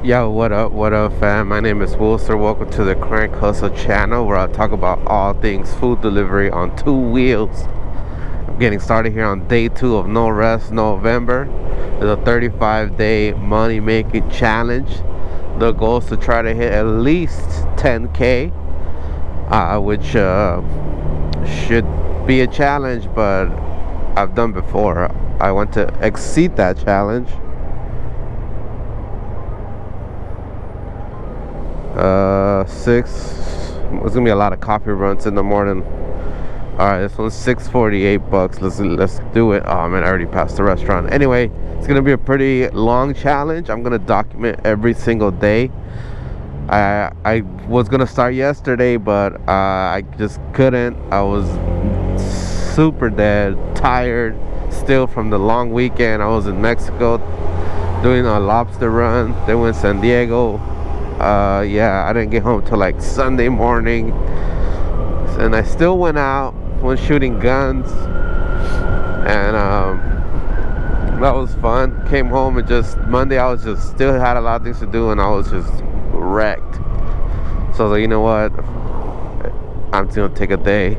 Yo, what up, fam? My name is Wilson. Welcome to the Crank Hustle channel where I talk about all things food delivery on two wheels. I'm getting started here on day 2 of NoRestNovember. It's a 35-day money-making challenge. The goal is to try to hit at least 10K, which should be a challenge, but I've done before. I want to exceed that challenge. It's gonna be a lot of coffee runs in the morning. Alright, this one's $6.48. Let's do it. Oh man, I already passed the restaurant. Anyway, it's gonna be a pretty long challenge. I'm gonna document every single day. I was gonna start yesterday, but I just couldn't. I was super dead, tired still from the long weekend. I was in Mexico doing a lobster run. Then went to San Diego. Yeah, I didn't get home till like Sunday morning, and I still went shooting guns, and that was fun. Came home and just Monday I was just still had a lot of things to do, and I was just wrecked. So I was like, you know what, I'm just gonna take a day,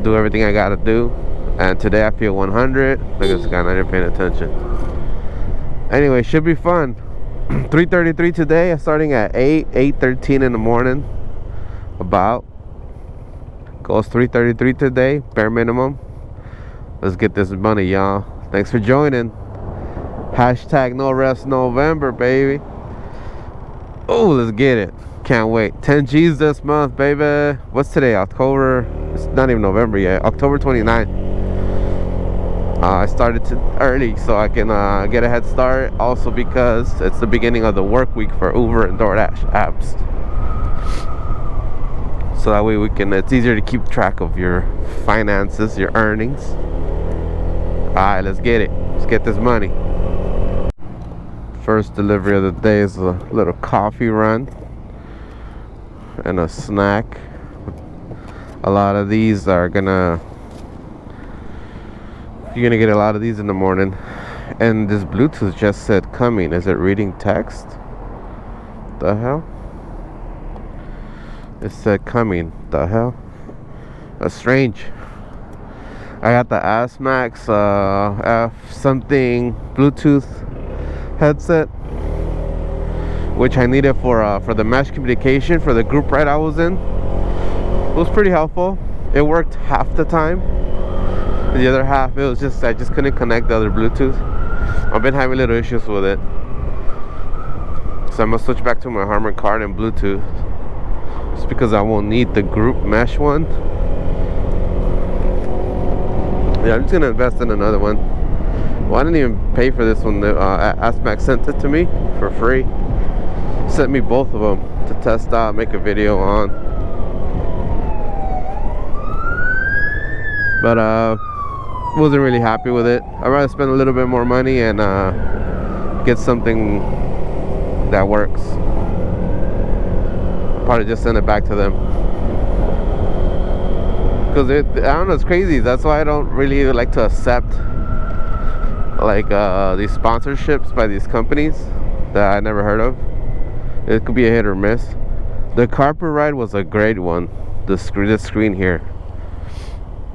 do everything I gotta do, and today I feel 100. Look at this guy, not even paying attention. Anyway, should be fun. 3:33 today, starting at 8:13 in the morning. About goes 3:33 today, bare minimum. Let's get this money, y'all. Thanks for joining. Hashtag NoRestNovember, baby. Oh, let's get it. Can't wait. 10 G's this month, baby. What's today? October. It's not even November yet. October 29th. I started early so I can get a head start. Also because it's the beginning of the work week for Uber and DoorDash apps. So that way it's easier to keep track of your finances, your earnings. Alright, let's get it. Let's get this money. First delivery of the day is a little coffee run and a snack. A lot of these are you're gonna get a lot of these in the morning. And this Bluetooth just said coming. Is it reading text? The hell? It said coming. The hell? That's strange. I got the ASMX F something Bluetooth headset, which I needed for the mesh communication for the group ride I was in. It was pretty helpful. It worked half the time. The other half, it was just I just couldn't connect the other Bluetooth. I've been having little issues with it, so I'm gonna switch back to my Harman Kardon Bluetooth, just because I won't need the group mesh one. Yeah, I'm just gonna invest in another one. Well, I didn't even pay for this one. ASMX sent it to me for free. Sent me both of them to test out, make a video on. But wasn't really happy with it. I'd rather spend a little bit more money and get something that works. I'll probably just send it back to them, because I don't know, it's crazy. That's why I don't really like to accept like these sponsorships by these companies that I never heard of. It could be a hit or miss. The carpet ride was a great one, this screen here.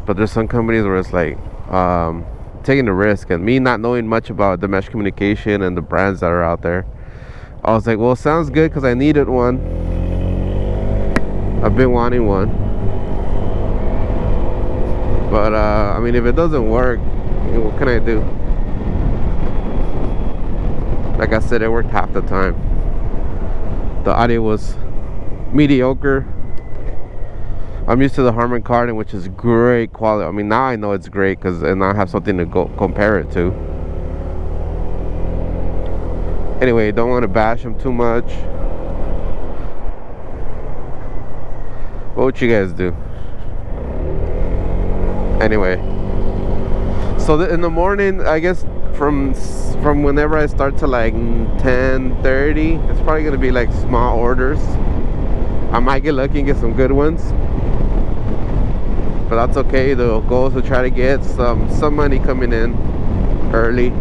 But there's some companies where it's like taking the risk, and me not knowing much about the mesh communication and the brands that are out there, I was like, well, it sounds good because I needed one. I've been wanting one. But I mean, if it doesn't work, what can I do? Like I said, it worked half the time. The audio was mediocre. I'm used to the Harman Kardon, which is great quality. I mean, now I know it's great and I have something to compare it to. Anyway, don't want to bash them too much. What would you guys do? Anyway, so in the morning, I guess from whenever I start to like 10:30, it's probably gonna be like small orders. I might get lucky and get some good ones, but that's okay. The goal is to try to get some money coming in early,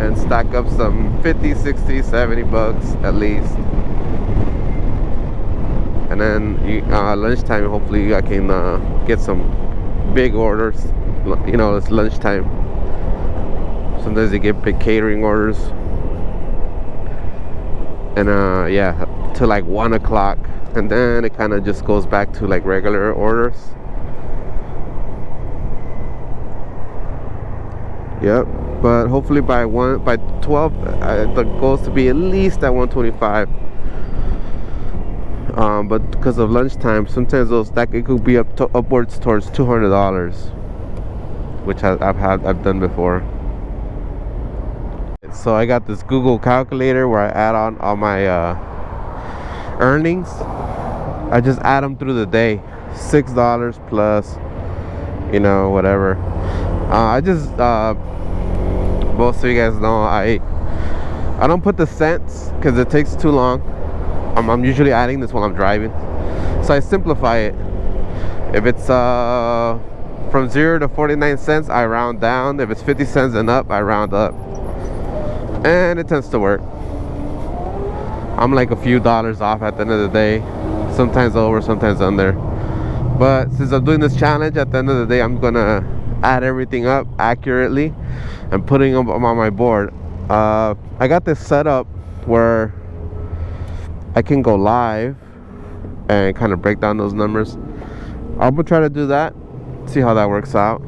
and stack up some 50, 60, 70 bucks at least. And then lunchtime, hopefully I can get some big orders. You know, it's lunchtime. Sometimes they get big catering orders. And yeah, to like 1 o'clock. And then it kind of just goes back to like regular orders. Yep. But hopefully by 12, the goal is to be at least at 125. But because of lunchtime, sometimes it could be upwards towards $200, which I've done before. So I got this Google calculator where I add on all my earnings. I just add them through the day, $6 plus, you know, whatever. I just most of you guys know I don't put the cents because it takes too long. I'm usually adding this while I'm driving, so I simplify it. If it's from 0 to 49 cents, I round down. If it's 50 cents and up, I round up, and it tends to work. I'm like a few dollars off at the end of the day, sometimes over, sometimes under. But since I'm doing this challenge, at the end of the day, I'm gonna add everything up accurately and putting them on my board. I got this set up where I can go live and kind of break down those numbers. I'm gonna try to do that, see how that works out.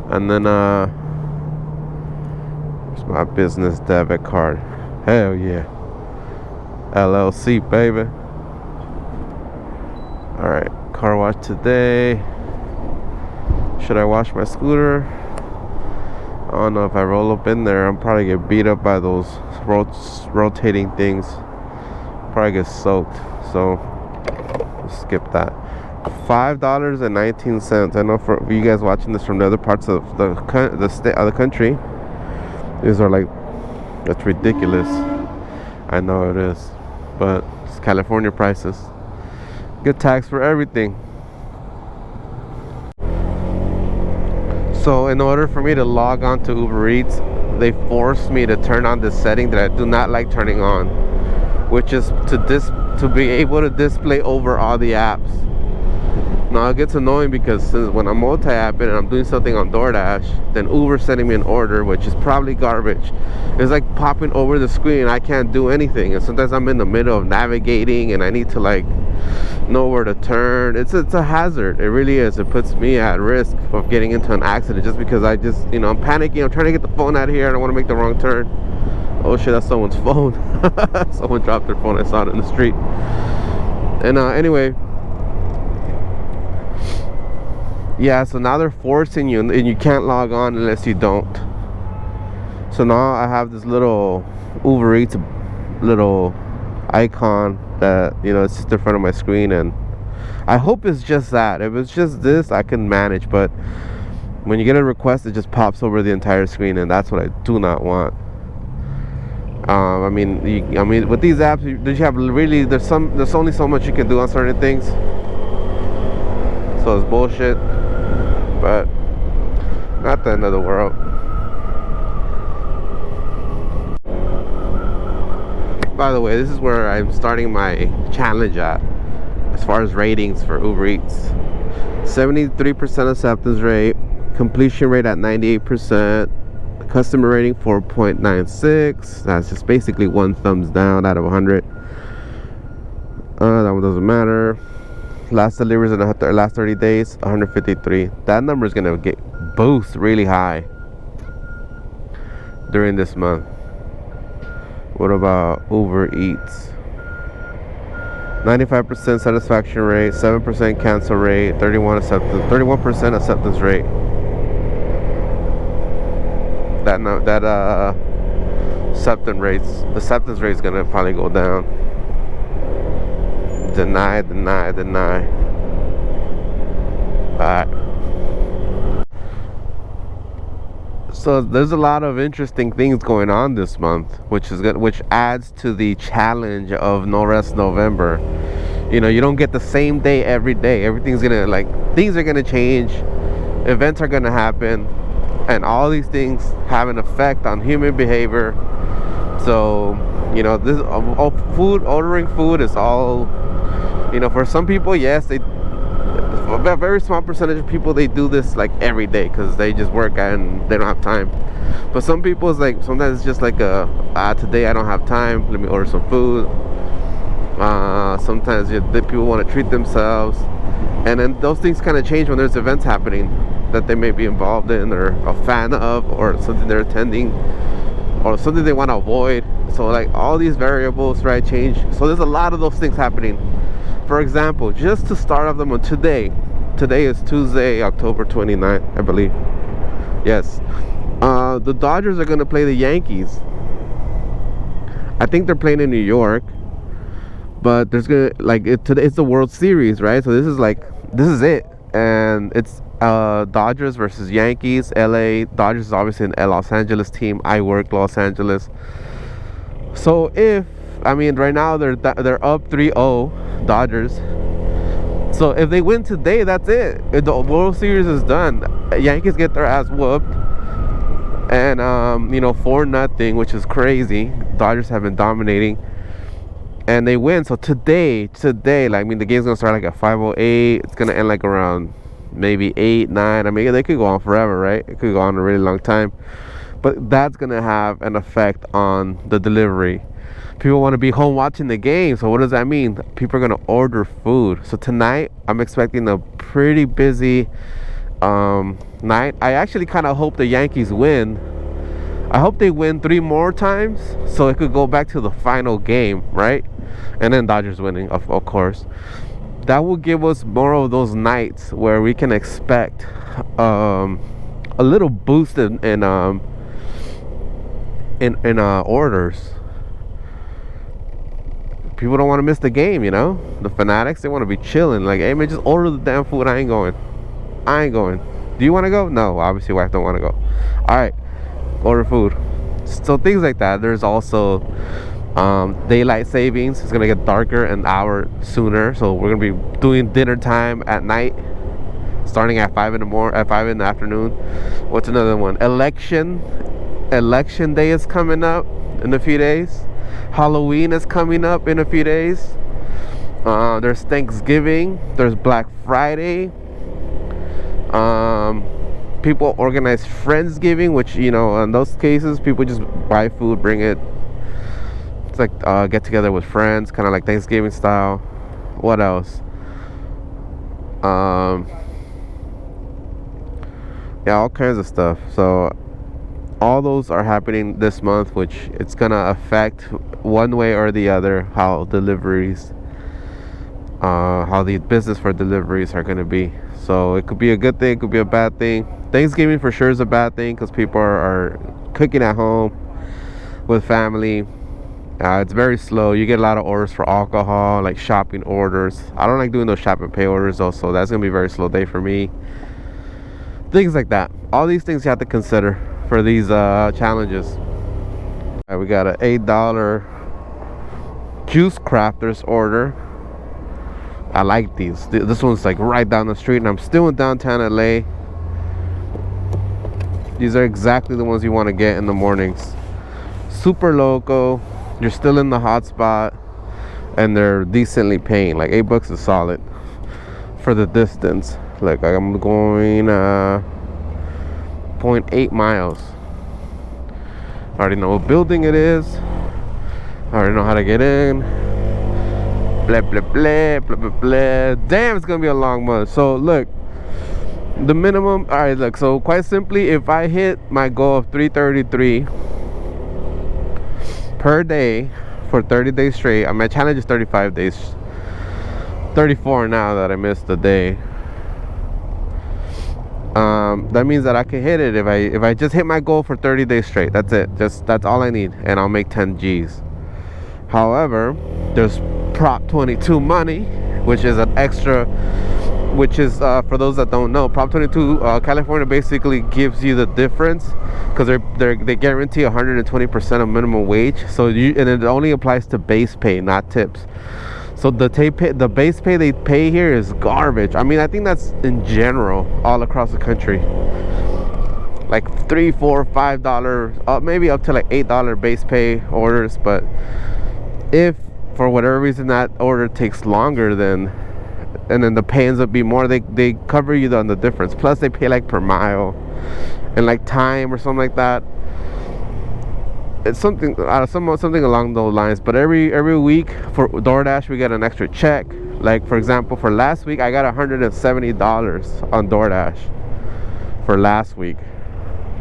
And then here's my business debit card. Hell yeah, LLC baby. All right, car wash today. Should I wash my scooter? I don't know. If I roll up in there, I'm probably get beat up by those rotating things. Probably get soaked, so skip that. $5.19. I know for you guys watching this from the other parts of the country, these are like, that's ridiculous. I know it is, but it's California prices. Get taxed for everything. So in order for me to log on to Uber Eats, they forced me to turn on this setting that I do not like turning on, which is to be able to display over all the apps. Now it gets annoying because when I'm multi-apping and I'm doing something on DoorDash, then Uber's sending me an order, which is probably garbage. It's like popping over the screen. I can't do anything, and sometimes I'm in the middle of navigating and I need to like know where to turn. It's a hazard. It really is. It puts me at risk of getting into an accident just because I'm panicking. I'm trying to get the phone out of here. I don't want to make the wrong turn. Oh shit, that's someone's phone. Someone dropped their phone. I saw it in the street. And anyway, yeah, so now they're forcing you, and you can't log on unless you don't. So now I have this little Uber Eats little icon that, you know, it's just in front of my screen, and I hope it's just that. If it's just this, I can manage, but when you get a request, it just pops over the entire screen, and that's what I do not want. I mean, with these apps, there's only so much you can do on certain things, so it's bullshit, but not the end of the world. By the way, this is where I'm starting my challenge at, as far as ratings for Uber Eats. 73% acceptance rate, completion rate at 98%, customer rating 4.96. That's just basically 1 thumbs down out of 100. That one doesn't matter. Last deliveries in the last 30 days, 153. That number is gonna boost really high during this month. What about Uber Eats? 95% satisfaction rate, 7% cancel rate, 31% acceptance rate. That acceptance rate is gonna probably go down. Deny. Alright. So there's a lot of interesting things going on this month, which adds to the challenge of NoRestNovember. You know, you don't get the same day every day. Things are gonna change. Events are gonna happen. and all these things have an effect on human behavior. So this food, ordering food is all, for some people, yes, they, a very small percentage of people, they do this like every day because they just work and they don't have time. But some people, it's like sometimes it's just like today I don't have time, let me order some food. Sometimes people want to treat themselves, and then those things kind of change when there's events happening that they may be involved in or a fan of, or something they're attending, or something they want to avoid. So like all these variables, right, change. So there's a lot of those things happening. For example, just to start off them on today is Tuesday, October 29th, I believe. Yes. The Dodgers are going to play the Yankees. I think they're playing in New York, but there's gonna, like, today it's the World Series, right? So this is it, and it's Dodgers versus Yankees. LA Dodgers is obviously an Los Angeles team. I work Los Angeles. So right now they're up 3-0, Dodgers. So if they win today, that's it. If the World Series is done, Yankees get their ass whooped, and 4-0, which is crazy. Dodgers have been dominating, and they win. So today, the game's gonna start like at 5:08. It's gonna end like around maybe 8, 9. They could go on forever, right? It could go on a really long time, but that's gonna have an effect on the delivery. People want to be home watching the game, so what does that mean? People are gonna order food. So tonight I'm expecting a pretty busy night. I actually kind of hope the Yankees win. I hope they win 3 more times so it could go back to the final game, right? And then Dodgers winning, of course. That will give us more of those nights where we can expect a little boost in orders. People don't want to miss the game, The fanatics, they want to be chilling. Like, hey man, just order the damn food. I ain't going. Do you want to go? No, obviously wife don't want to go. All right, order food. So things like that. There's also daylight savings. It's gonna get darker an hour sooner, so we're gonna be doing dinner time at night, starting at 5 in the afternoon. What's another one? Election day is coming up in a few days. Halloween is coming up in a few days. There's Thanksgiving. There's Black Friday. People organize Friendsgiving, which, in those cases, people just buy food, bring it. It's like get together with friends, kind of like Thanksgiving style. What else? Yeah, all kinds of stuff. So all those are happening this month, which it's gonna affect one way or the other how deliveries, how the business for deliveries are gonna be. So it could be a good thing, it could be a bad thing. Thanksgiving for sure is a bad thing because people are cooking at home with family. It's very slow. You get a lot of orders for alcohol, like shopping orders. I don't like doing those shop and pay orders though, so that's gonna be a very slow day for me. Things like that. All these things you have to consider for these challenges. All right, we got an $8 juice crafters order. I like these. This one's like right down the street, and I'm still in downtown LA. These are exactly the ones you want to get in the mornings. Super local. You're still in the hot spot, and they're decently paying. Like $8 is solid for the distance. Look, I'm going 0.8 miles. I already know what building it is. I already know how to get in. Blah blah blah blah blah blah. Damn, it's gonna be a long month. So look, the minimum. All right, look. So quite simply, if I hit my goal of 333 per day for 30 days straight, my challenge is 35 days. 34 now that I missed a day. That means that I can hit it if I just hit my goal for 30 days straight. That's it. That's all I need, and I'll make 10 G's. However, there's Prop 22 money, which is an extra, which is for those that don't know, Prop 22, California basically gives you the difference because they guarantee 120% of minimum wage. So and it only applies to base pay, not tips. So the base pay they pay here is garbage. I mean, I think that's in general all across the country. like $3, $4, $5, maybe up to like $8 base pay orders. But if for whatever reason that order takes longer, then and then the pay ends up being more, they cover you on the difference. Plus they pay like per mile and like time or something like that. It's something something along those lines. But every week for DoorDash we get an extra check. Like for example, for last week I got $170 on DoorDash for last week.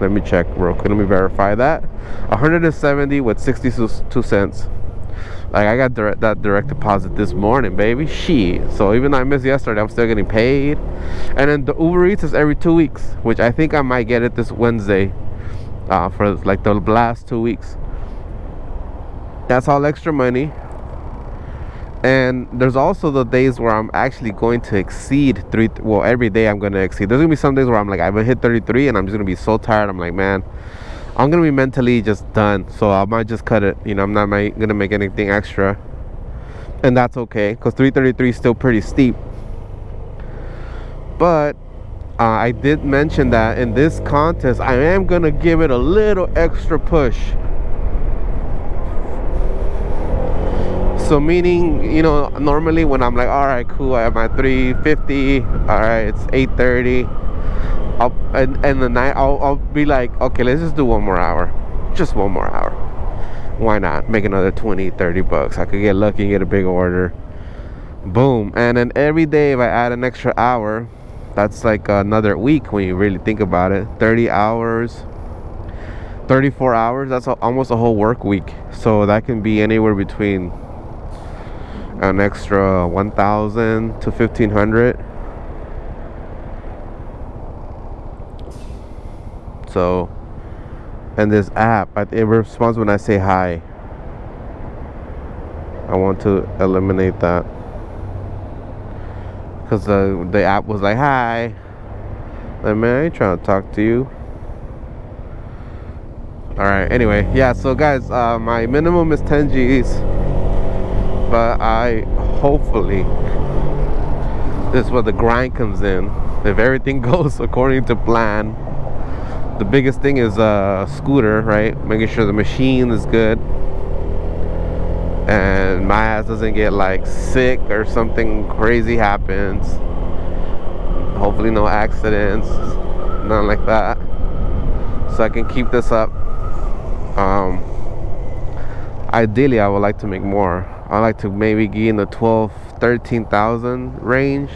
Let me check real quick, let me verify that. 170 with 62 cents. Like I got that direct deposit this morning, baby. Shit. So even though I missed yesterday, I'm still getting paid. And then the Uber Eats is every 2 weeks, which I think I might get it this Wednesday, for like the last 2 weeks. That's all extra money. And there's also the days where I'm actually going to exceed every day I'm going to exceed. There's going to be some days where I'm like, I've hit 33 and I'm just going to be so tired. I'm like, man, I'm going to be mentally just done. So I might just cut it. You know, I'm not going to make anything extra. And that's okay, because 333 is still pretty steep. But I did mention that in this contest, I am going to give it a little extra push. So meaning, you know, normally when I'm like, all right, cool, I have my 350, all right, it's 8:30. And the night I'll be like, okay, let's just do one more hour, just one more hour. Why not make another 20-30 bucks? I could get lucky and get a big order. Boom. And then every day if I add an extra hour, that's like another week when you really think about it. 30 hours, 34 hours, that's almost a whole work week. So that can be anywhere between an extra 1,000 to 1,500. So, and this app, it responds when I say hi. I want to eliminate that, because the app was like, hi. Like, man, I ain't trying to talk to you. Alright, anyway, yeah, so guys, my minimum is 10 G's. But I hopefully, this is where the grind comes in. If everything goes according to plan, the biggest thing is scooter, right? Making sure the machine is good and my ass doesn't get like sick or something crazy happens. Hopefully no accidents, nothing like that, so I can keep this up. Ideally I would like to make more. I like to maybe get in the 13,000 range.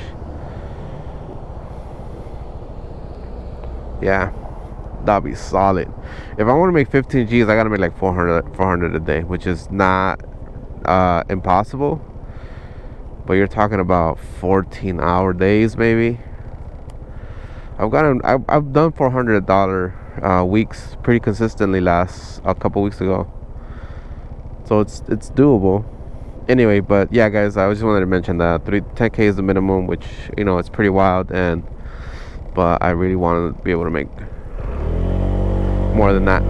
Yeah, that'll be solid. If I want to make 15 G's, I gotta make like 400 a day, which is not impossible. But you're talking about 14-hour days, maybe. I've done $400 weeks pretty consistently a couple weeks ago, so it's doable. Anyway, but yeah, guys, I just wanted to mention that 10K is the minimum, which, you know, it's pretty wild, but I really want to be able to make more than that.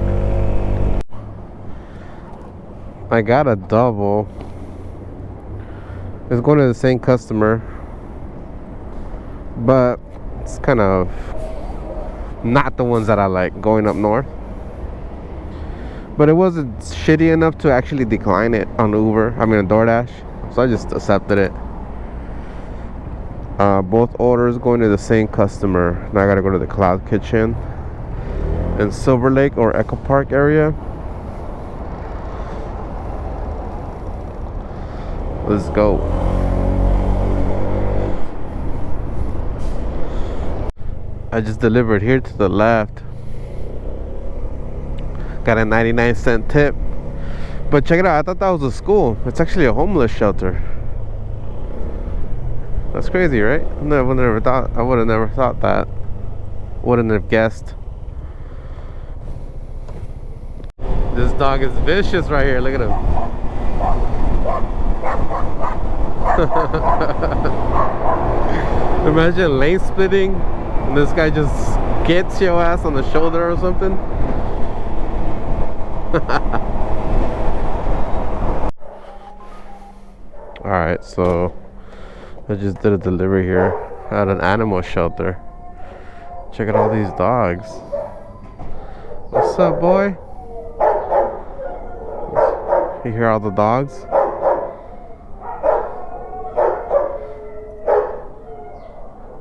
I got a double. It's going to the same customer, but it's kind of not the ones that I like going up north. But it wasn't shitty enough to actually decline it on DoorDash. So I just accepted it. Both orders going to the same customer. Now I gotta go to the Cloud Kitchen in Silver Lake or Echo Park area. Let's go. I just delivered here to the left. Got a 99-cent tip. But check it out, I thought that was a school. It's actually a homeless shelter. That's crazy, right? I would have never thought that. Wouldn't have guessed. This dog is vicious right here. Look at him. Imagine lane splitting and this guy just gets your ass on the shoulder or something. Alright, so I just did a delivery here at an animal shelter. Check out all these dogs. What's up, boy? You hear all the dogs?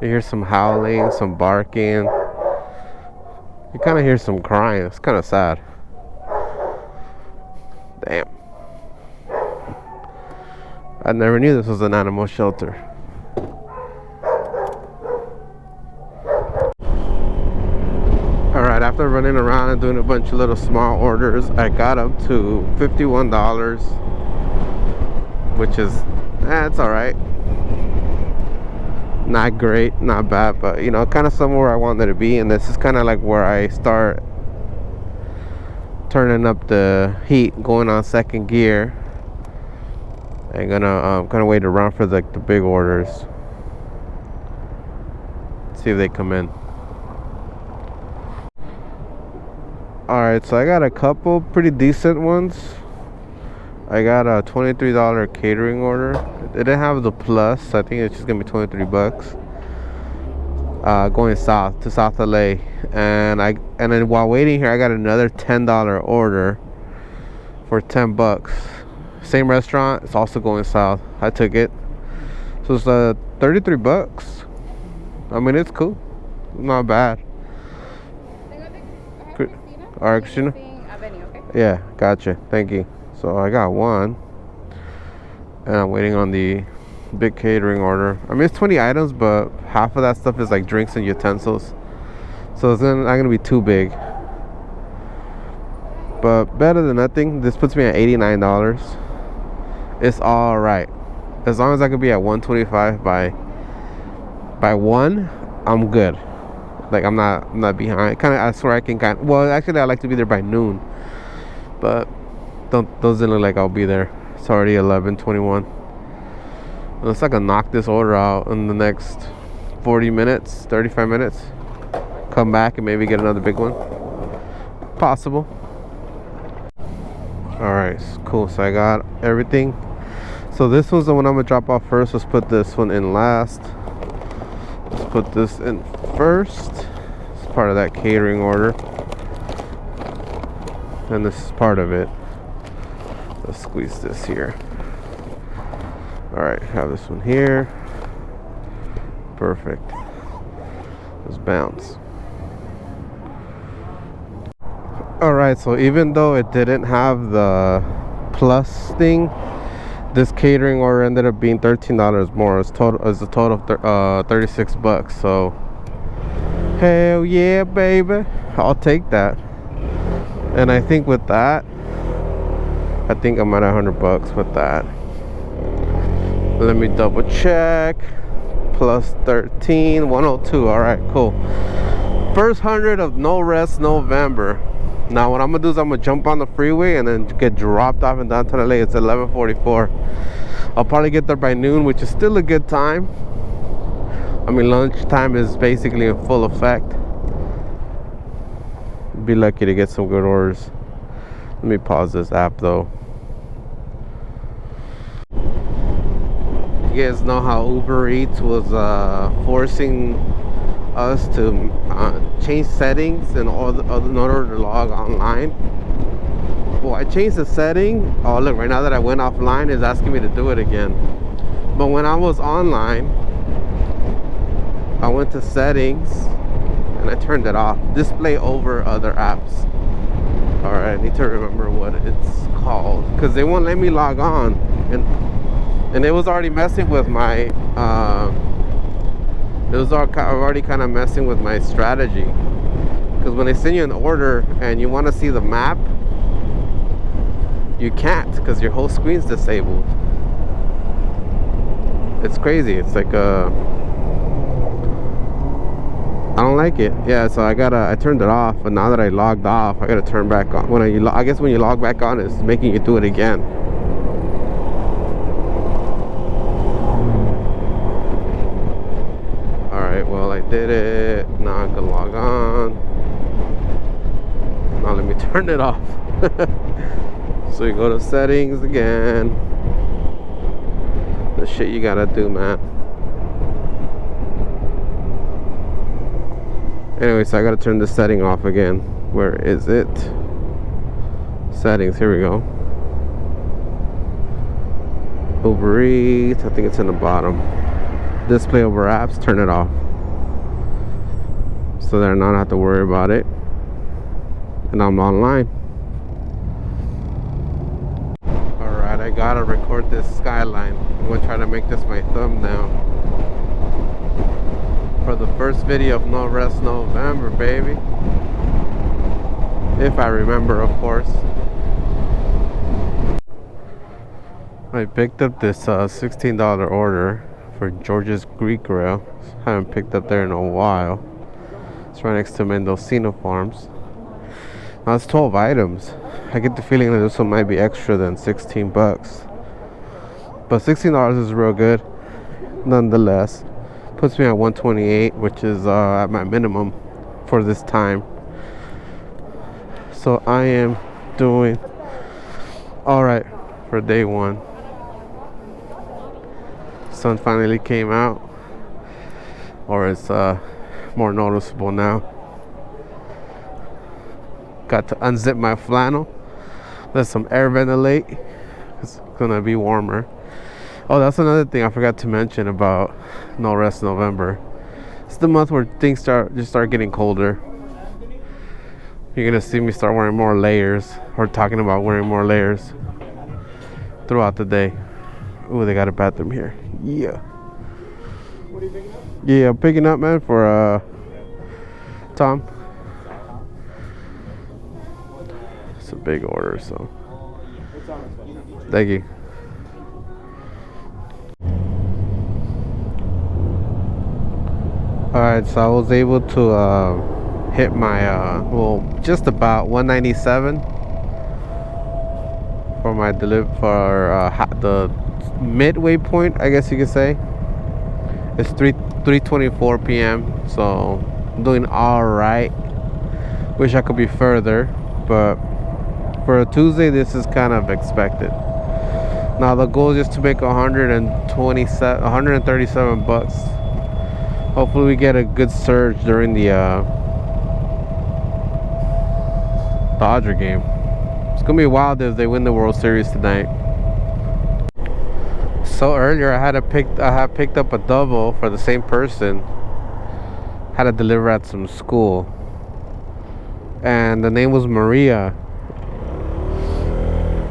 You hear some howling, some barking. You kind of hear some crying. It's kind of sad. Damn. I never knew this was an animal shelter. Alright, after running around and doing a bunch of little small orders, I got up to $51, which is, it's alright. Not great, not bad, but you know, kind of somewhere I wanted to be. And this is kind of like where I start turning up the heat, going on second gear. I'm gonna kind of wait around for the big orders, see if they come in. Alright, so I got a couple pretty decent ones. I got a $23 catering order. It didn't have the plus. I think it's just gonna be $23. Going south to South LA, and then while waiting here, I got another $10 order for $10. Same restaurant. It's also going south. I took it. So it's $33. I mean, it's cool. Not bad. Alright, Christina. Yeah, gotcha. Thank you. So I got one, and I'm waiting on the big catering order. I mean, it's 20 items, but half of that stuff is like drinks and utensils, so it's not gonna be too big, but better than nothing. This puts me at $89. It's all right, as long as I could be at 125 by 1. I'm good. Like, I'm not behind. Kind of, I swear I can kind of, well, actually I like to be there by noon, but doesn't look like I'll be there. It's already 11:21. Looks like I'll knock this order out in the next 40 minutes, 35 minutes. Come back and maybe get another big one. Possible. Alright, cool. So I got everything. So this was the one I'm gonna drop off first. Let's put this one in last. Let's put this in first. It's part of that catering order. And this is part of it. Let's squeeze this here. Alright, have this one here. Perfect. Let's bounce. Alright, so even though it didn't have the plus thing, this catering order ended up being $13 more. It's a total of $36. So hell yeah, baby, I'll take that. And I think with that, I think I'm at $100 with that. Let me double check. Plus 13, 102. All right, cool. First 100 of NoRestNovember. Now what I'm gonna do is I'm gonna jump on the freeway and then get dropped off in downtown LA. It's 11:44. I'll probably get there by noon, which is still a good time. I mean, lunchtime is basically in full effect. Be lucky to get some good orders. Let me pause this app though. You guys know how UberEats was forcing us to change settings in order to log online. Well, I changed the setting. Oh look, right now that I went offline, it's asking me to do it again. But when I was online, I went to settings and I turned it off. Display over other apps. Alright, I need to remember what it's called, because they won't let me log on, and it was already messing with my already kind of messing with my strategy, because when they send you an order and you want to see the map, you can't, because your whole screen's disabled. It's crazy. It's like I don't like it. Yeah, so I turned it off, but now that I logged off, I gotta turn back on. I guess when you log back on, it's making you do it again. Alright, well, I did it. Now I can log on. Now let me turn it off. So you go to settings again. The shit you gotta do, man. Anyway, so I gotta turn this setting off again. Where is it? Settings, here we go. UberEats, I think it's in the bottom. Display over apps, turn it off. So that I don't have to worry about it. And I'm online. Alright, I gotta record this skyline. I'm gonna try to make this my thumbnail for the first video of NoRestNovember, baby. If I remember, of course. I picked up this $16 order for George's Greek Grill. Haven't picked up there in a while. It's right next to Mendocino Farms. Now it's 12 items. I get the feeling that this one might be extra than 16 bucks. But $16 is real good. Nonetheless. Puts me at 128, which is at my minimum for this time. So I am doing alright for day one. Sun finally came out, or it's more noticeable now. Got to unzip my flannel, let some air ventilate. It's gonna be warmer. Oh, that's another thing I forgot to mention about NoRestNovember. It's the month where things start getting colder. You're gonna see me start wearing more layers, or talking about wearing more layers throughout the day. Ooh, they got a bathroom here. Yeah. What are you picking up? Yeah, I'm picking up, man, for Tom. It's a big order, so. Thank you. Alright, so I was able to hit my, well, just about 197 for my the midway point, I guess you could say. It's 3:24 p.m. so I'm doing all right. Wish I could be further, but for a Tuesday this is kind of expected. Now the goal is just to make 137 bucks. Hopefully we get a good surge during the Dodger game. It's gonna be wild if they win the World Series tonight. So earlier I had picked up a double for the same person. Had to deliver at some school, and the name was Maria.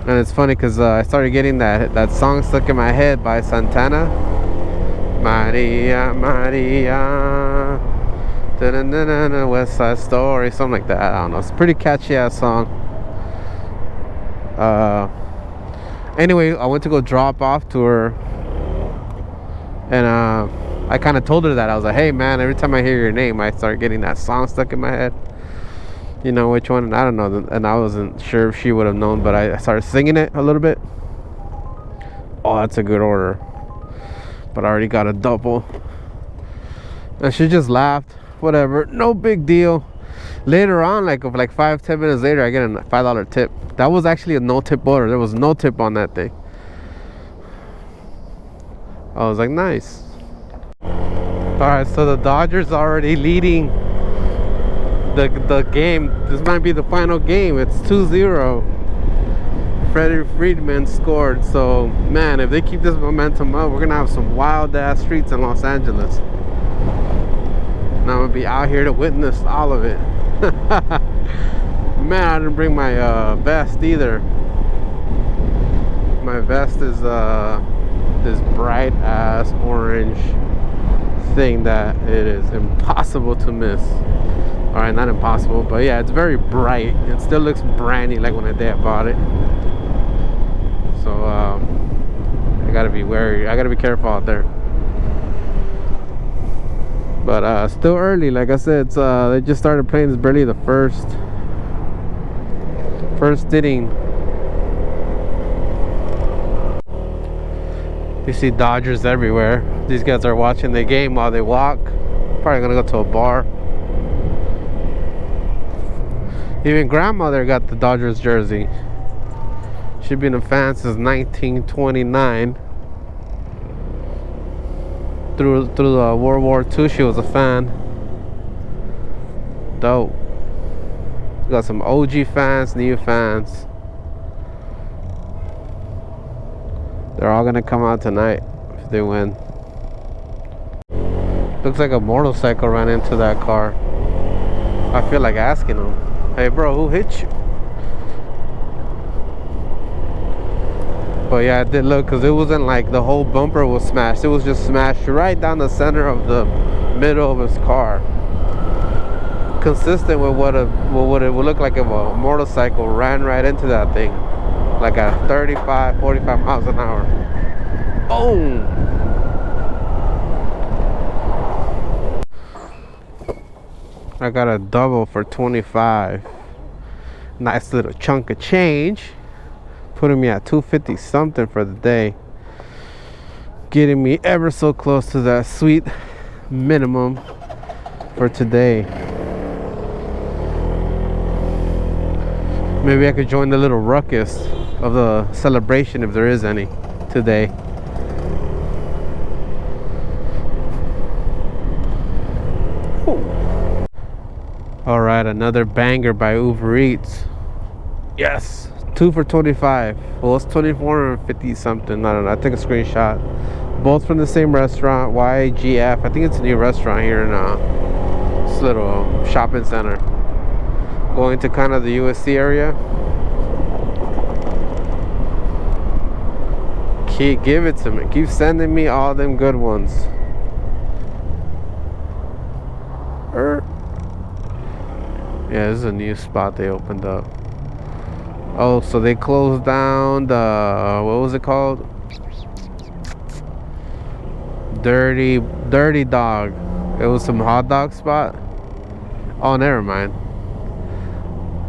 And it's funny because I started getting that song stuck in my head by Santana. Maria, Maria, da-da-da-da-da, West Side Story, something like that. I don't know. It's a pretty catchy ass song. Anyway, I went to go drop off to her, and I kind of told her that. I was like, hey man, every time I hear your name I start getting that song stuck in my head. You know which one? And I don't know, and I wasn't sure if she would have known, but I started singing it a little bit. Oh, that's a good order, but I already got a double. And she just laughed. Whatever, no big deal. Later on, like 5-10 minutes later, I get a $5 tip. That was actually a no tip order. There was no tip on that thing. I was like, nice. Alright, so the Dodgers are already leading the game. This might be the final game. It's 2-0. Freddie Freeman scored. So man, if they keep this momentum up, we're gonna have some wild ass streets in Los Angeles. And I'm gonna be out here to witness all of it. Man, I didn't bring my vest either. My vest is this bright ass orange thing that it is impossible to miss. Alright, not impossible, but yeah, it's very bright. It still looks brand new like when the day I bought it. So I gotta be wary. I gotta be careful out there. But still early, like I said. It's, they just started playing. It's barely the first inning. You see Dodgers everywhere. These guys are watching the game while they walk. Probably gonna go to a bar. Even grandmother got the Dodgers jersey. She's been a fan since 1929. Through the World War II, she was a fan. Dope. got some OG fans, new fans. They're all gonna come out tonight if they win. Looks like a motorcycle ran into that car. I feel like asking them, hey bro, who hit you? But yeah, I did look, because it wasn't like the whole bumper was smashed. It was just smashed right down the center of the middle of his car. Consistent with what it would look like if a motorcycle ran right into that thing. Like at 35, 45 miles an hour. Boom! I got a double for 25. Nice little chunk of change. Putting me at 250 something for the day. Getting me ever so close to that sweet minimum for today. Maybe I could join the little ruckus of the celebration if there is any today. Alright, another banger by UberEats. Yes! 2 for 25. Well, it's 24 and 50 something. I don't know. I took a screenshot. Both from the same restaurant, YGF. I think it's a new restaurant here in this little shopping center. Going to kind of the USC area. Give it to me. Keep sending me all them good ones. Yeah, this is a new spot they opened up. Oh, so they closed down the, what was it called? Dirty Dog. It was some hot dog spot. Oh, never mind.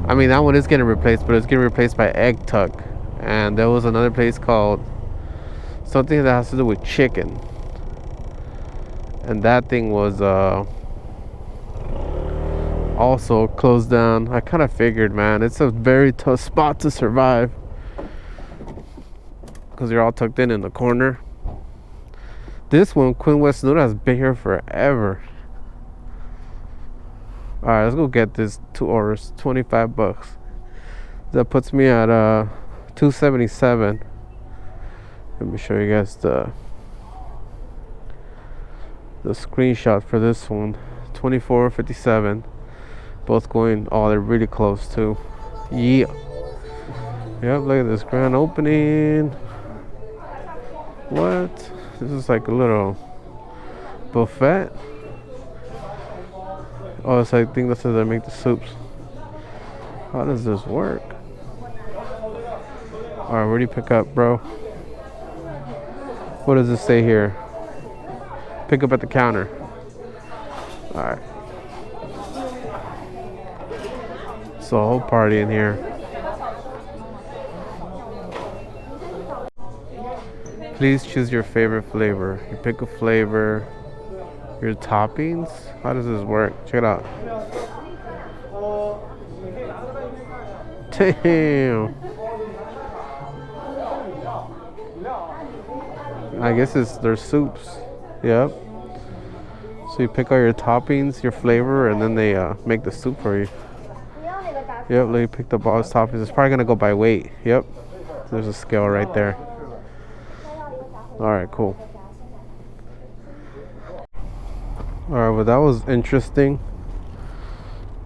I mean, that one is getting replaced, but it's getting replaced by Egg Tuck. And there was another place called something that has to do with chicken. And that thing was also closed down. I kind of figured, man, it's a very tough spot to survive because you're all tucked in the corner. This one, Quinn West Noodle, has been here forever. All right, let's go get this 2 orders, 25 bucks. That puts me at 277. Let me show you guys the screenshot for this one. 24.57. Both going, oh, they're really close too. Yeah. Yep, look at this grand opening. What? This is like a little buffet. Oh, it's like, I think that's how they make the soups. How does this work? Alright, where do you pick up, bro? What does it say here? Pick up at the counter. Alright. So a whole party in here. Please choose your favorite flavor. You pick a flavor. Your toppings. How does this work? Check it out. Damn. I guess their soups. Yep. So you pick out your toppings, your flavor, and then they make the soup for you. Yep, let me pick up all his toppings. It's probably gonna go by weight. Yep. There's a scale right there. Alright, cool. Alright, well that was interesting.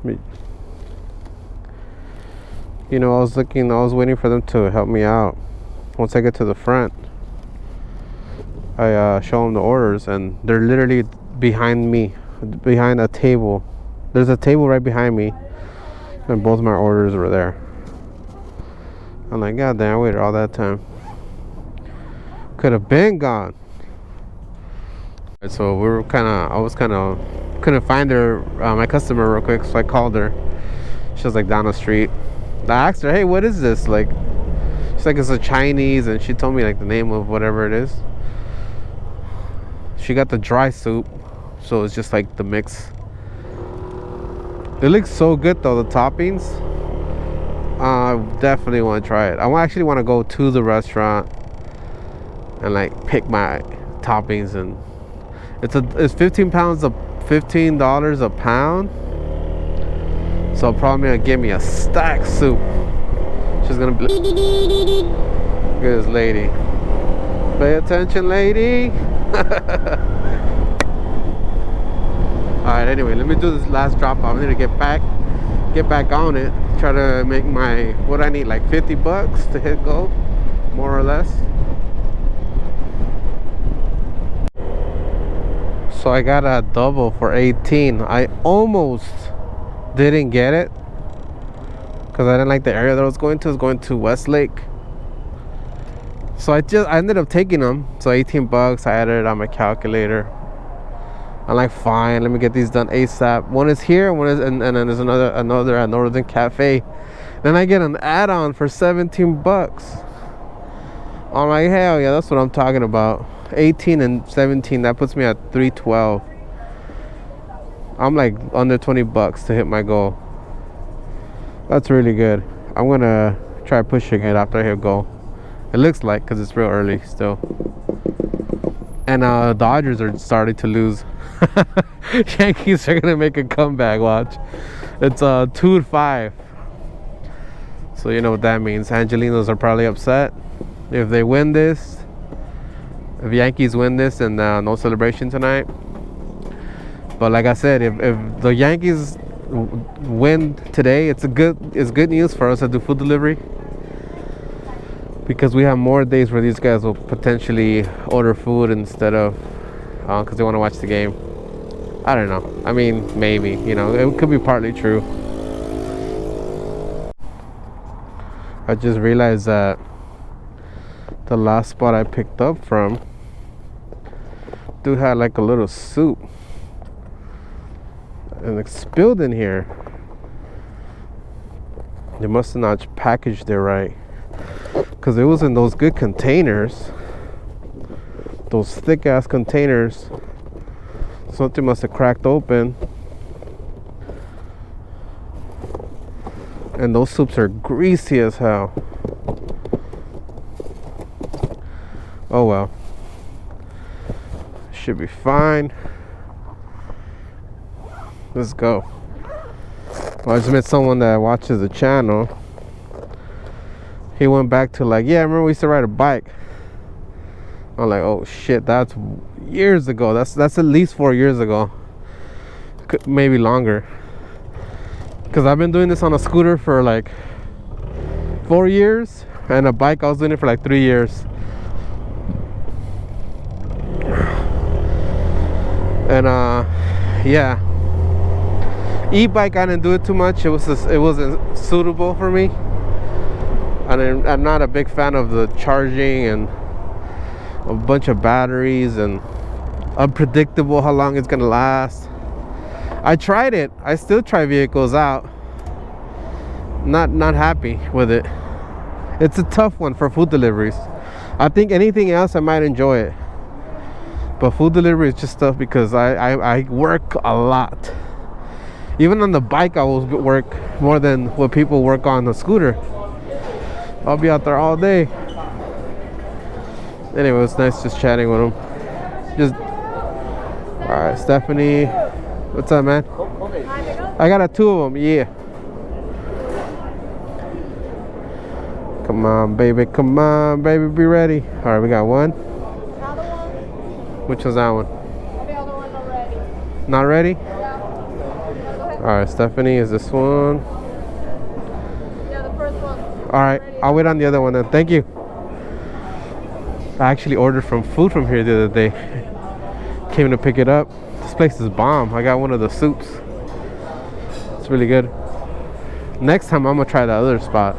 You know, I was waiting for them to help me out. Once I get to the front, I show them the orders, and they're literally behind me, behind a table. There's a table right behind me, and both my orders were there. I'm like, God damn, I waited all that time. Could have been gone. So I was couldn't find her, my customer, real quick, so I called her. She was like down the street. I asked her, hey, what is this? Like, she's like, it's a Chinese, and she told me like the name of whatever it is. She got the dry soup, so it's just like the mix. It looks so good though, the toppings. I definitely want to try it. I actually want to go to the restaurant and like pick my toppings, and it's $15 a pound, So probably gonna give me a stack soup. She's gonna be. Look at this lady. Pay attention, lady. Alright, anyway, let me do this last drop off. I need to get back on it. Try to make my, what I need, like 50 bucks to hit go, more or less. So I got a double for 18. I almost didn't get it because I didn't like the area that I was going to. I was going to Westlake. So I ended up taking them. So 18 bucks, I added it on my calculator. I'm like, fine, let me get these done ASAP. One is here, one is, and then there's another at Northern Cafe. Then I get an add-on for 17 bucks. I'm like, hell yeah, that's what I'm talking about. 18 and 17, that puts me at 312. I'm like under 20 bucks to hit my goal. That's really good. I'm gonna try pushing it after I hit goal. It looks like, because it's real early still. And Dodgers are starting to lose. Yankees are gonna make a comeback. Watch. It's 2-5. So you know what that means. Angelinos are probably upset if they win this. If Yankees win this, and no celebration tonight. But like I said, if the Yankees win today, it's good news for us to do food delivery, because we have more days where these guys will potentially order food instead of because they want to watch the game. I don't know. I mean, maybe, you know, it could be partly true. I just realized that the last spot I picked up from, dude had like a little soup and it spilled in here. They must have not packaged it right, because it was in those good containers, those thick ass containers. Something must have cracked open, and those soups are greasy as hell. Oh well, should be fine. Let's go. Well, I just met someone that watches the channel. He went back to like, yeah, I remember we used to ride a bike. I'm like, oh shit, that's years ago. That's at least 4 years ago, maybe longer. Because I've been doing this on a scooter for like 4 years, and a bike I was doing it for like 3 years. And yeah, e-bike I didn't do it too much. It wasn't suitable for me. And I'm not a big fan of the charging and a bunch of batteries and unpredictable how long it's gonna last. I tried it. I still try vehicles out. Not happy with it. It's a tough one for food deliveries. I think anything else I might enjoy it, but food delivery is just tough because I work a lot. Even on the bike I will work more than what people work on the scooter. I'll be out there all day. Anyway, it's nice just chatting with him. Alright, Stephanie. What's up, man? I got 2 of them, yeah. Come on, baby. Come on, baby. Be ready. Alright, we got one. Another one. Which one's that one? The other one already. Not ready? Yeah. Go ahead. Alright, Stephanie, is this one? Yeah, the first one. Alright, I'll wait on the other one then. Thank you. I actually ordered food from here the other day. Came to pick it up. This place is bomb. I got one of the soups. It's really good. Next time I'm gonna try the other spot.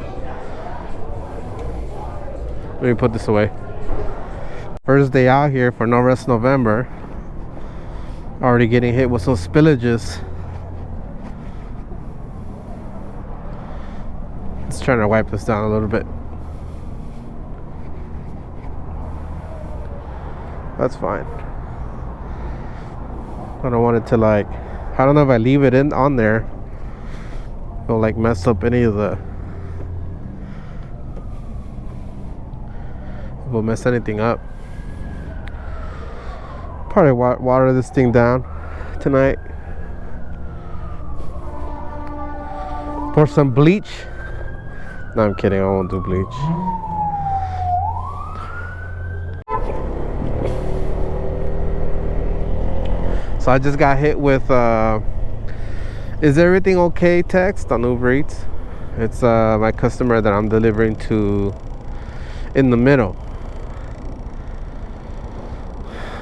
Let me put this away. First day out here for NoRestNovember. Already getting hit with some spillages. Just trying to wipe this down a little bit. That's fine. I don't want it to like, I don't know if I leave it on there, it'll like mess up any of the, it will mess anything up. Probably water this thing down tonight. For some bleach. No, I'm kidding. I won't do bleach. So I just got hit with is everything okay text on Uber Eats. It's my customer that I'm delivering to in the middle.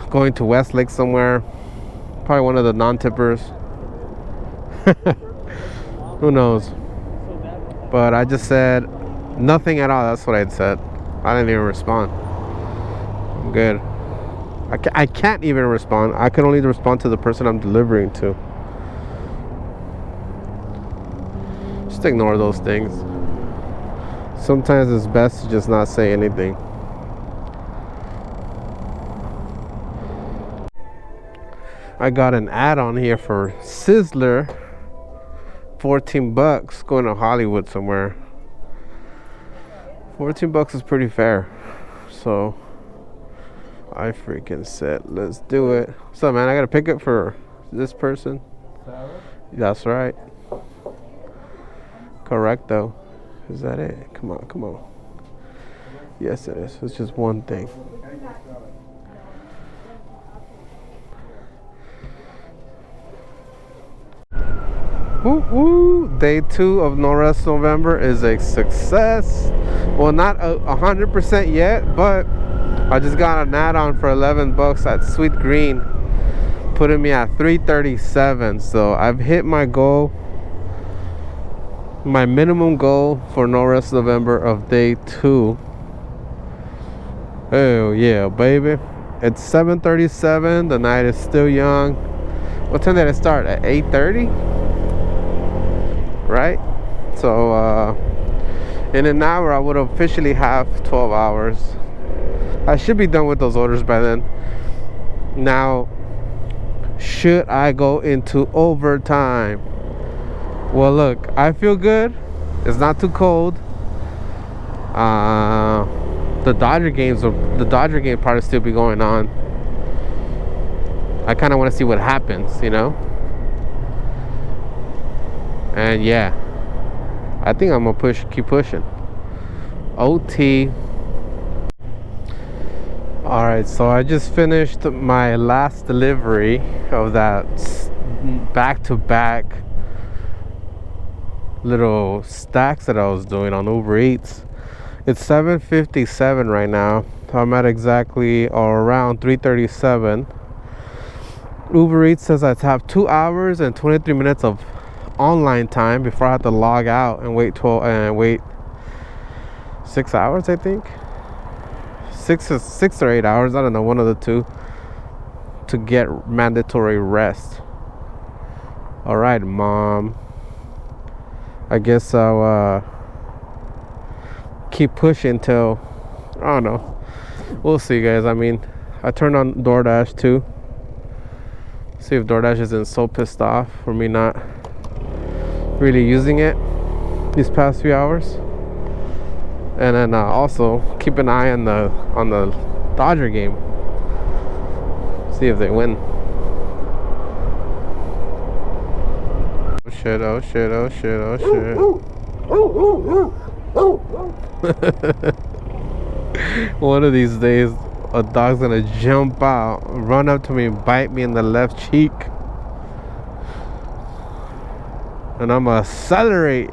Going to Westlake somewhere. Probably one of the non-tippers. Who knows? But I just said nothing at all. That's what I said. I didn't even respond. I'm good. I can't even respond. I can only respond to the person I'm delivering to. Just ignore those things. Sometimes it's best to just not say anything. I got an ad on here for Sizzler. 14 bucks going to Hollywood somewhere. 14 bucks is pretty fair. So I freaking said, let's do it. So man, I got to pick it for this person. That's right. Correcto. Is that it? Come on, come on. Yes, it is. It's just one thing. Woo woo! Day 2 of NoRestNovember is a success. Well, not 100% yet, but I just got an add-on for 11 bucks at Sweet Green, putting me at 337. So I've hit my goal, my minimum goal for NoRestNovember of day 2. Oh yeah, baby! It's 7:37. The night is still young. What time did it start? At 8:30. Right? So in an hour I would officially have 12 hours. I should be done with those orders by then. Now, should I go into overtime? Well, look, I feel good. It's not too cold. The Dodger game probably still be going on. I kind of want to see what happens, you know. And yeah, I think I'm gonna keep pushing. OT. All right, so I just finished my last delivery of that back-to-back little stacks that I was doing on Uber Eats. It's 7:57 right now. I'm at exactly or around 3:37. Uber Eats says I have 2 hours and 23 minutes of online time before I have to log out and wait 6 hours, I think. 6 or 8 hours, I don't know, one of the two, to get mandatory rest. All right, mom, I guess I'll keep pushing till, I don't know, we'll see, guys. I mean, I turned on DoorDash too, see if DoorDash isn't so pissed off for me not really using it these past few hours. And then also keep an eye on the Dodger game, see if they win. Oh shit, oh shit, oh shit, oh shit. One of these days a dog's gonna jump out, run up to me, bite me in the left cheek, and I'm gonna accelerate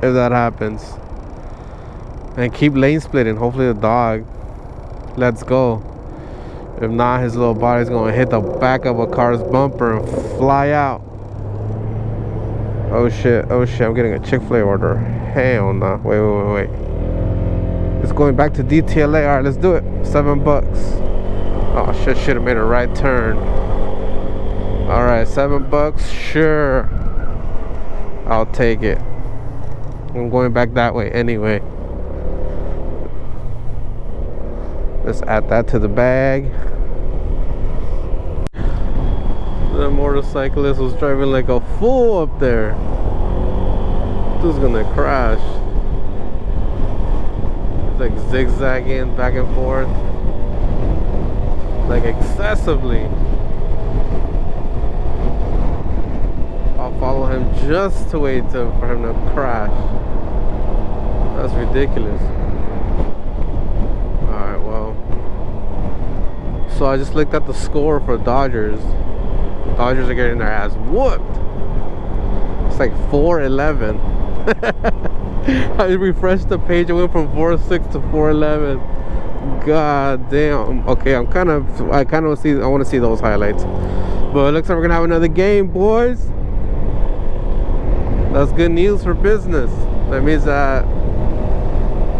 if that happens and keep lane splitting. Hopefully the dog lets go. If not, his little body's gonna hit the back of a car's bumper and fly out. Oh shit, oh shit, I'm getting a Chick-fil-A order. Hell no. Wait. It's going back to DTLA. Alright, let's do it. $7. Oh shit, should have made a right turn. Alright, $7. Sure, I'll take it. I'm going back that way anyway. Let's add that to the bag. The motorcyclist was driving like a fool up there. Dude's gonna crash. It's like zigzagging back and forth, like excessively. I'll follow him just to wait for him to crash. That's ridiculous. Alright, well. So I just looked at the score for Dodgers. Dodgers are getting their ass whooped. It's like 4-11. I refreshed the page. It went from 4-6 to 4-11. God damn. Okay, I want to see those highlights. But it looks like we're gonna have another game, boys. That's good news for business. That means that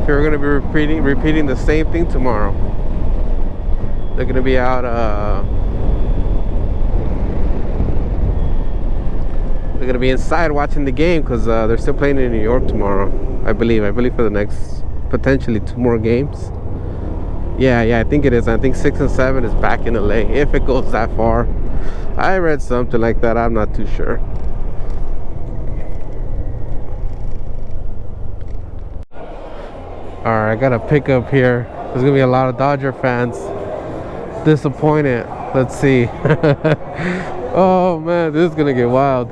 we're gonna be repeating the same thing tomorrow. They're gonna be out. They're gonna be inside watching the game because they're still playing in New York tomorrow. I believe for the next potentially 2 more games. Yeah, I think it is. I think 6 and 7 is back in LA if it goes that far. I read something like that. I'm not too sure. Alright, I got a pickup here. There's gonna be a lot of Dodger fans disappointed. Let's see. Oh man, this is gonna get wild.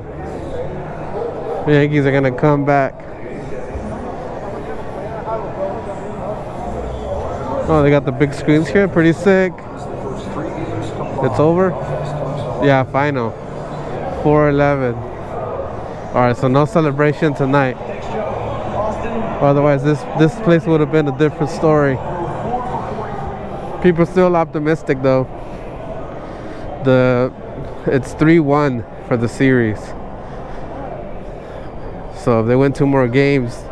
The Yankees are gonna come back. Oh, they got the big screens here. Pretty sick. It's over. Yeah, final. 4-11. Alright, so no celebration tonight. Otherwise, this place would have been a different story. People still optimistic though. It's 3-1 for the series. So if they win 2 more games,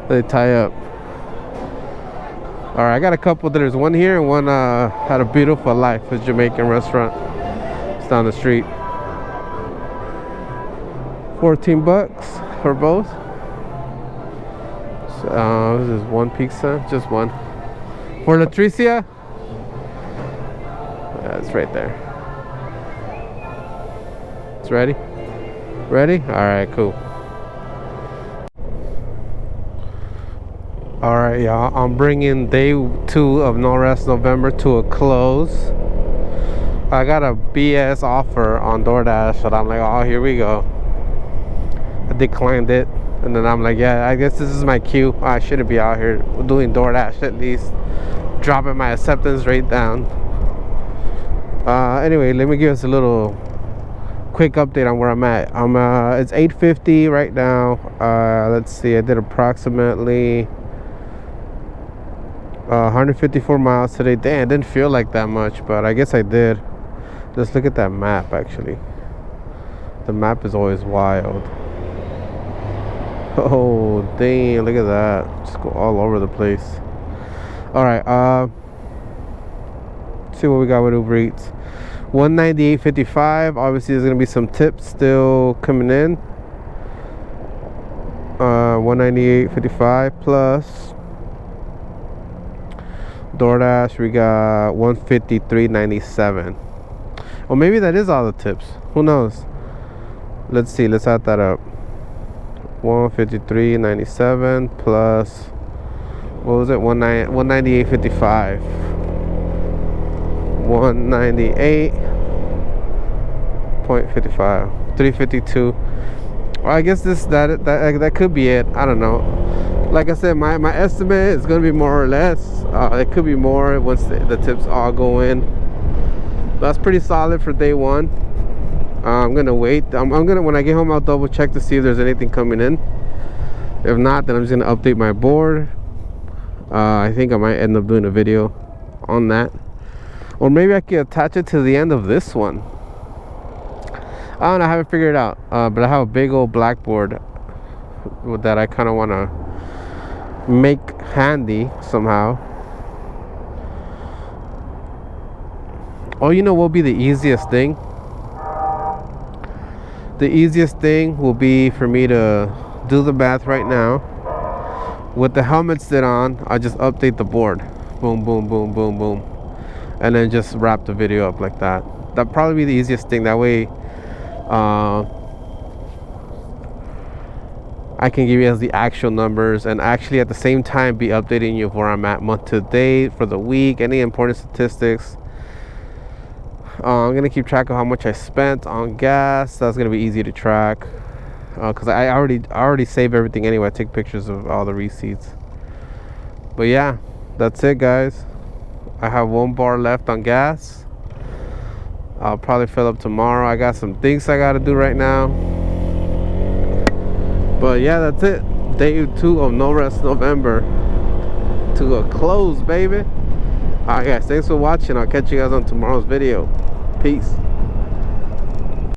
they tie up. All right, I got a couple. There's one here and one had a beautiful life, a Jamaican restaurant. It's down the street. $14 for both. This is one pizza, just one. For Latricia? Yeah, it's right there. It's ready? Ready? Alright, cool. Alright, y'all. I'm bringing day 2 of NoRestNovember to a close. I got a BS offer on DoorDash, and I'm like, oh, here we go. I declined it. And then I'm like, yeah, I guess this is my cue. I shouldn't be out here doing DoorDash at least. Dropping my acceptance rate down. Anyway, let me give us a little quick update on where I'm at. It's 8:50 right now. Let's see, I did approximately 154 miles today. Damn, it didn't feel like that much, but I guess I did. Let's look at that map, actually. The map is always wild. Oh, dang, look at that. Just go all over the place. Alright, see what we got with Uber Eats. $198.55. Obviously, there's going to be some tips still coming in. $198.55 plus DoorDash, we got $153.97. Or maybe that is all the tips. Who knows? Let's see. Let's add that up. $153.97 plus, what was it? $198.55. $198.55. $352. Well, I guess that could be it. I don't know. Like I said, my estimate is gonna be more or less. It could be more once the tips all go in. That's pretty solid for day 1. I'm gonna wait. I'm gonna, when I get home, I'll double check to see if there's anything coming in. If not, then I'm just gonna update my board. I think I might end up doing a video on that, or maybe I can attach it to the end of this one. I don't know, I haven't figured it out. But I have a big old blackboard that I kind of want to make handy somehow. Oh, you know what will be the easiest thing? The easiest thing will be for me to do the math right now. With the helmet sit on, I just update the board. Boom, boom, boom, boom, boom. And then just wrap the video up like that. That'd probably be the easiest thing. That way, I can give you guys the actual numbers and actually at the same time be updating you where I'm at month to date, for the week, any important statistics. I'm gonna keep track of how much I spent on gas. That's gonna be easy to track because I already save everything anyway. I take pictures of all the receipts. But yeah, that's it, guys. I have 1 bar left on gas. I'll probably fill up tomorrow. I got some things I gotta do right now. But yeah, that's it. Day 2 of NoRestNovember to a close, baby. Alright guys, thanks for watching. I'll catch you guys on tomorrow's video. Peace.